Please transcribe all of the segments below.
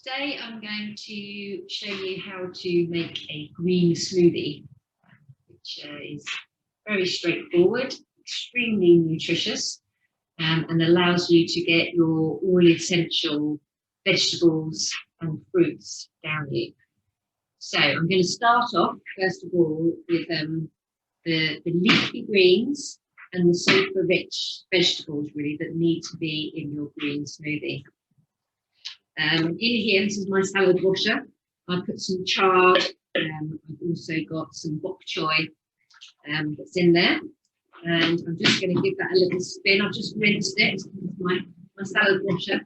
Today I'm going to show you how to make a green smoothie, which is very straightforward, extremely nutritious, and allows you to get your all essential vegetables and fruits down you. So I'm going to start off first of all with the leafy greens and the sulphur-rich vegetables really that need to be in your green smoothie. In here, this is my salad washer. I put some chard. I've also got some bok choy that's in there. And I'm just going to give that a little spin. I've just rinsed it with my salad washer.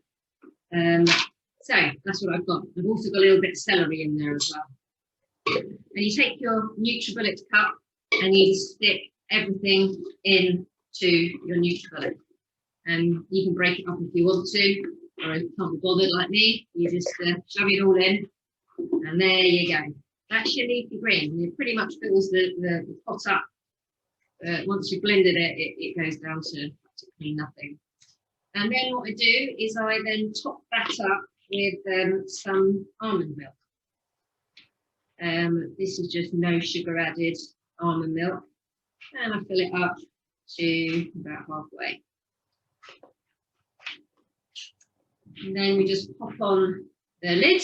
So that's what I've got. I've also got a little bit of celery in there as well. And you take your NutriBullet cup and you just stick everything into your NutriBullet. And you can break it up if you want to, or if you can't be bothered like me, you just shove it all in, and there you go. That's your leafy green. It pretty much fills the pot up. Once you've blended it, it goes down to practically nothing. And then what I do is I then top that up with some almond milk. This is just no sugar added almond milk, and I fill it up to about halfway. And then we just pop on the lid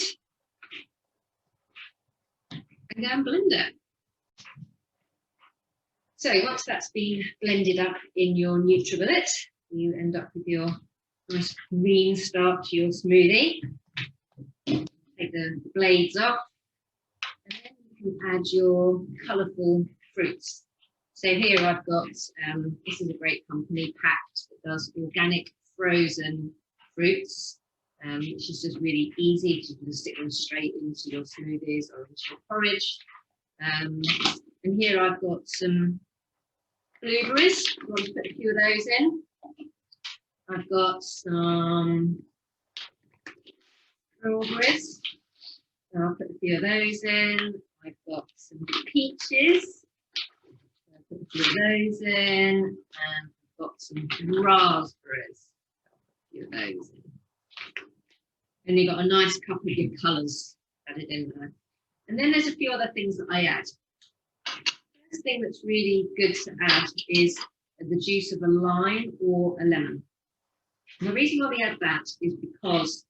and go and blend it. So once that's been blended up in your NutriBullet, you end up with your nice green start to your smoothie. Take the blades off, and then you can add your colourful fruits. So here I've got, this is a great company, Packed, that does organic frozen fruits. Which is just really easy. You can stick them straight into your smoothies or into your porridge. And here I've got some blueberries. I'm going to put a few of those in. I've got some strawberries. I'll put a few of those in. I've got some peaches. I'll put a few of those in. And I've got some raspberries. I'll put a few of those in. And you've got a nice couple of good colours added in there. And then there's a few other things that I add. The first thing that's really good to add is the juice of a lime or a lemon. And the reason why we add that is because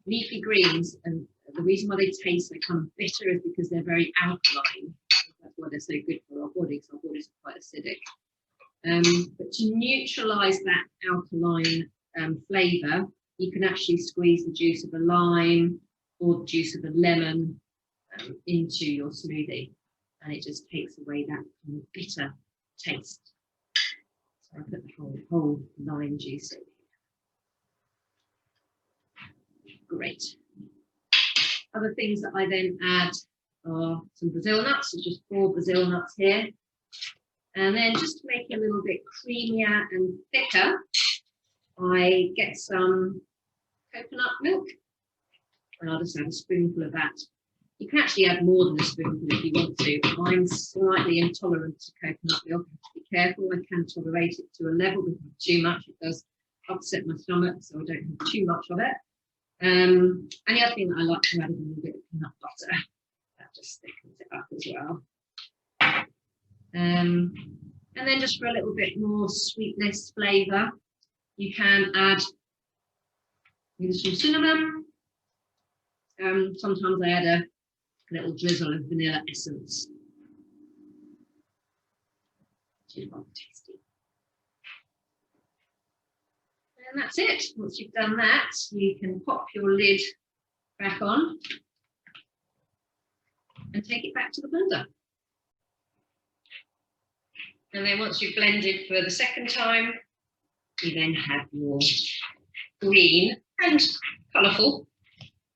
leafy greens, and the reason why they taste so kind of bitter is because they're very alkaline. That's why they're so good for our bodies. Our bodies are quite acidic. But to neutralise that alkaline flavour, you can actually squeeze the juice of a lime or the juice of a lemon into your smoothie, and it just takes away that kind of bitter taste. So I put the whole lime juice in. Great. Other things that I then add are some Brazil nuts, so just 4 Brazil nuts here. And then just to make it a little bit creamier and thicker, I get some coconut milk, and I'll just add a spoonful of that. You can actually add more than a spoonful if you want to. I'm slightly intolerant to coconut milk. I have to be careful. I can tolerate it to a level, but too much it does upset my stomach, so I don't have too much of it. And the other thing that I like to add is a little bit of peanut butter. That just thickens it up as well. And then just for a little bit more sweetness, flavour, you can add either some cinnamon. Sometimes I add a little drizzle of vanilla essence. Which is rather tasty. And that's it. Once you've done that, you can pop your lid back on and take it back to the blender. And then once you've blended for the second time, you then have your green and colourful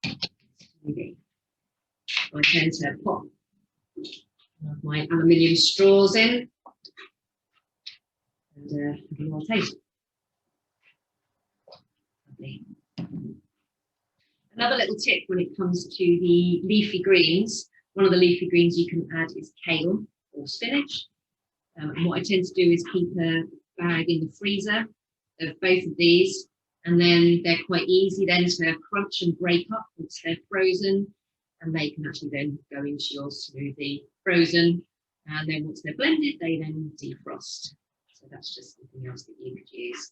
smoothie. I tend to pop my aluminium straws in and have a more taste. Lovely. Another little tip when it comes to the leafy greens, one of the leafy greens you can add is kale or spinach. And what I tend to do is keep a bag in the freezer of both of these, And then they're quite easy then to crunch and break up once they're frozen, and they can actually then go into your smoothie frozen. And then once they're blended, they then defrost. So that's just something else that you could use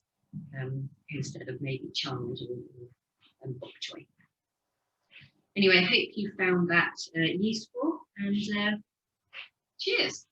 instead of maybe chard or bok choy. Anyway, I hope you found that useful, and cheers.